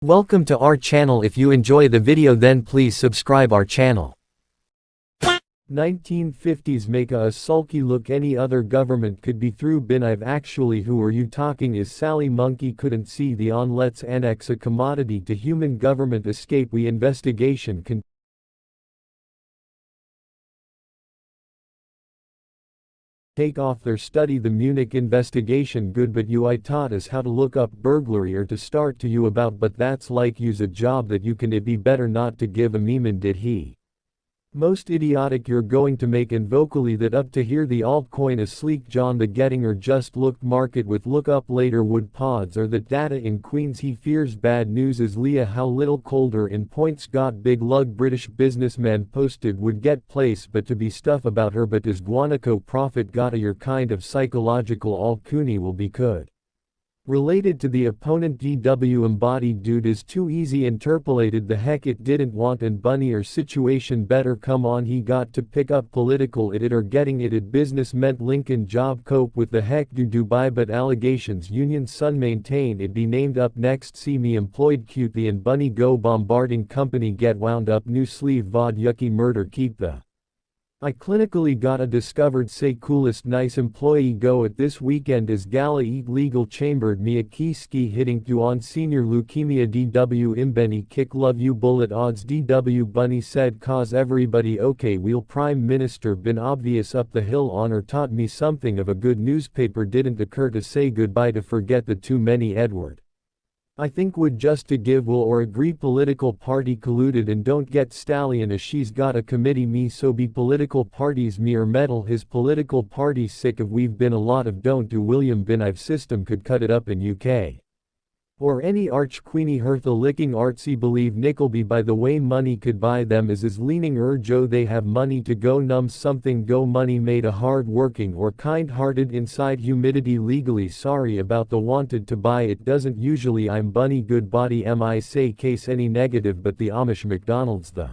Welcome to our channel. If you enjoy the video, then please subscribe our channel. 1950s make a sulky look any other government could be through bin. I've actually who are you talking is Sally Monkey couldn't see the on let's annex a commodity to human government escape we investigation can take off their study the Munich investigation good but you I taught us how to look up burglary or to start to you about but that's like use a job that you can it be better not to give a meme and did he most idiotic you're going to make and vocally that up to hear the altcoin a sleek John the getting or just looked market with look up later would pods or that data in Queens he fears bad news is Leah how little colder in points got big lug British businessman posted would get place but to be stuff about her but is Guanaco profit got a your kind of psychological all cooney will be could. Related to the opponent DW embodied dude is too easy interpolated the heck it didn't want and bunny or situation better come on he got to pick up political it or getting it business meant Lincoln job cope with the heck do Dubai but allegations union sun maintain it be named up next see me employed cute the and bunny go bombarding company get wound up new sleeve vod yucky murder keep the I clinically gotta discovered say coolest nice employee go at this weekend is gala eat legal chambered me a key ski hitting to on senior leukemia DW imbeni kick love you bullet odds DW bunny said cause everybody okay wheel prime minister been obvious up the hill honor taught me something of a good newspaper didn't occur to say goodbye to forget the too many Edward. I think would just to give will or agree political party colluded and don't get stallion as she's got a committee me so be political parties me or metal his political party sick of we've been a lot of don't do William bin I've system could cut it up in UK. Or any arch queenie Hertha licking artsy believe Nickelby by the way money could buy them is leaning Joe they have money to go numb something go money made a hard working or kind hearted inside humidity legally sorry about the wanted to buy it doesn't usually I'm bunny good body mi say case any negative but the Amish McDonald's the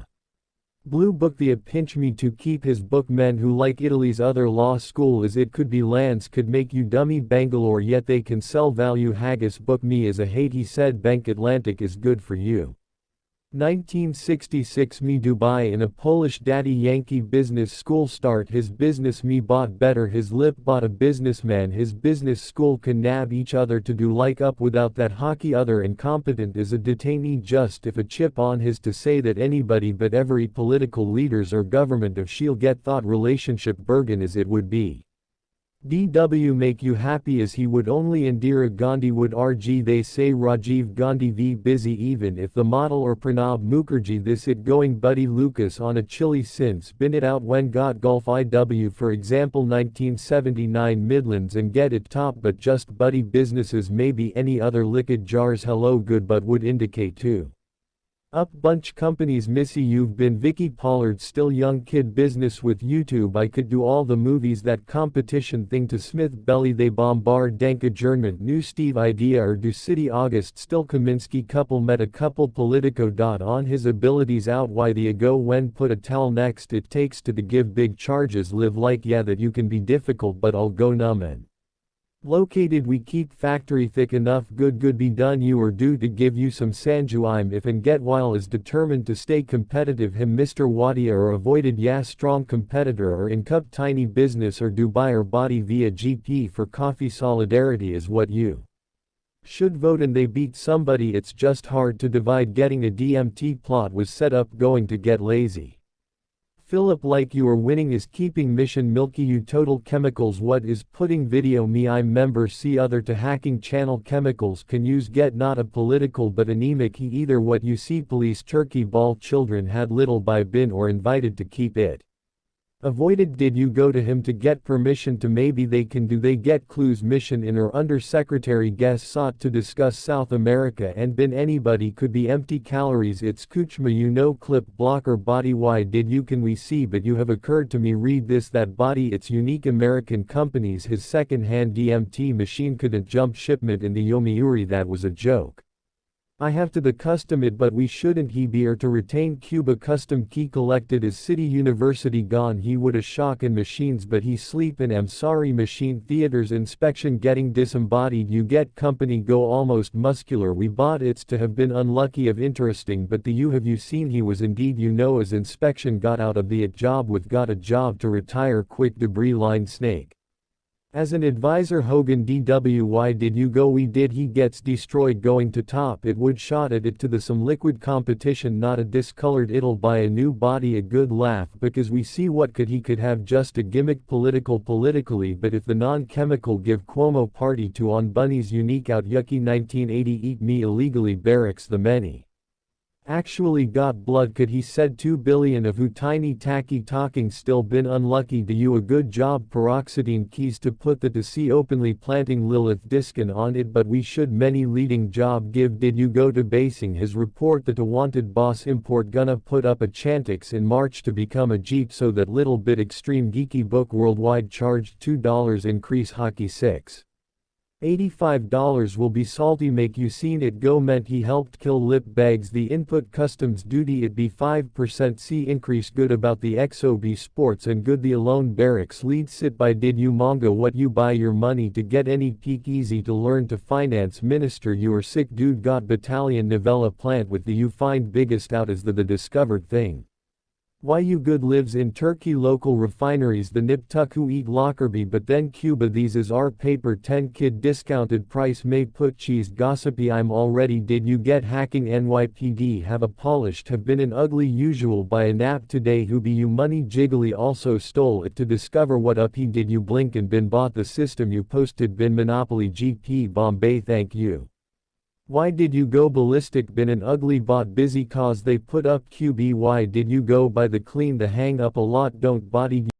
Blue Book the pinch me to keep his book men who like Italy's other law school as it could be lands could make you dummy Bangalore yet they can sell value haggis book me as a hate he said Bank Atlantic is good for you. 1966 me Dubai in a Polish daddy Yankee business school start his business me bought better his lip bought a businessman his business school can nab each other to do like up without that hockey other incompetent is a detainee just if a chip on his to say that anybody but every political leaders or government of she'll get thought relationship Bergen as it would be. DW make you happy as he would only Indira Gandhi would RG they say Rajiv Gandhi v busy even if the model or Pranab Mukherjee this it going Buddy Lucas on a chilly since been it out when got golf IW for example 1979 Midlands and get it top but just Buddy businesses maybe any other liquid jars hello good but would indicate too. Up bunch companies missy you've been Vicky Pollard still young kid business with YouTube I could do all the movies that competition thing to Smith belly they bombard dank adjournment new Steve idea or do city August still Kaminsky couple met a couple Politico. On his abilities out why the ago when put a towel next it takes to give big charges live like yeah that you can be difficult but I'll go numb and located we keep factory thick enough good be done you or do to give you some Sanju I'm if and get while is determined to stay competitive him Mr. Wadia or avoided yeah strong competitor or in cup tiny business or Dubai or body via GP for coffee solidarity is what you should vote and they beat somebody it's just hard to divide getting a DMT plot was set up going to get lazy. Philip like you are winning is keeping mission milky you total chemicals what is putting video me I'm member see other to hacking channel chemicals can use get not a political but anemic he either what you see police turkey ball children had little by bin or invited to keep it. Avoided did you go to him to get permission to maybe they can do they get clues mission in or under secretary guest sought to discuss South America and been anybody could be empty calories it's Kuchma you know clip blocker body why did you can we see but you have occurred to me read this that body it's unique American companies his second hand DMT machine couldn't jump shipment in the Yomiuri that was a joke. I have to the custom it but we shouldn't he be or to retain Cuba custom key collected is city university gone he would a shock in machines but he sleep in am sorry machine theaters inspection getting disembodied you get company go almost muscular we bought it's to have been unlucky of interesting but the you have you seen he was indeed you know as inspection got out of the it job with got a job to retire quick debris line snake. As an advisor Hogan DW why did you go we did he gets destroyed going to top it would shot at it to the some liquid competition not a discolored it'll buy a new body a good laugh because we see what could he could have just a gimmick politically but if the non-chemical give Cuomo party to on bunnies unique out yucky 1980 eat me illegally barracks the many. Actually got blood could he said 2 billion of who tiny tacky talking still been unlucky do you a good job peroxidine keys to put the to see openly planting Lilith Diskin on it but we should many leading job give did you go to basing his report that a wanted boss import gonna put up a Chantix in March to become a Jeep so that little bit extreme geeky book worldwide charged $2 increase hockey 6. $85 will be salty make you seen it go meant he helped kill lip bags the input customs duty it be 5% C increase good about the XOB sports and good the alone barracks lead sit by did you manga what you buy your money to get any peak easy to learn to finance minister you are sick dude got battalion novella plant with the you find biggest out as the discovered thing. Why you good lives in Turkey local refineries the nip tuck who eat Lockerbie but then Cuba these is our paper 10 kid discounted price may put cheese gossipy I'm already did you get hacking NYPD have a polished have been an ugly usual by a nap today who be you money jiggly also stole it to discover what up he did you blink and been bought the system you posted been Monopoly GP Bombay thank you. Why did you go ballistic been an ugly bot busy cause they put up QB why did you go by the clean the hang up a lot don't body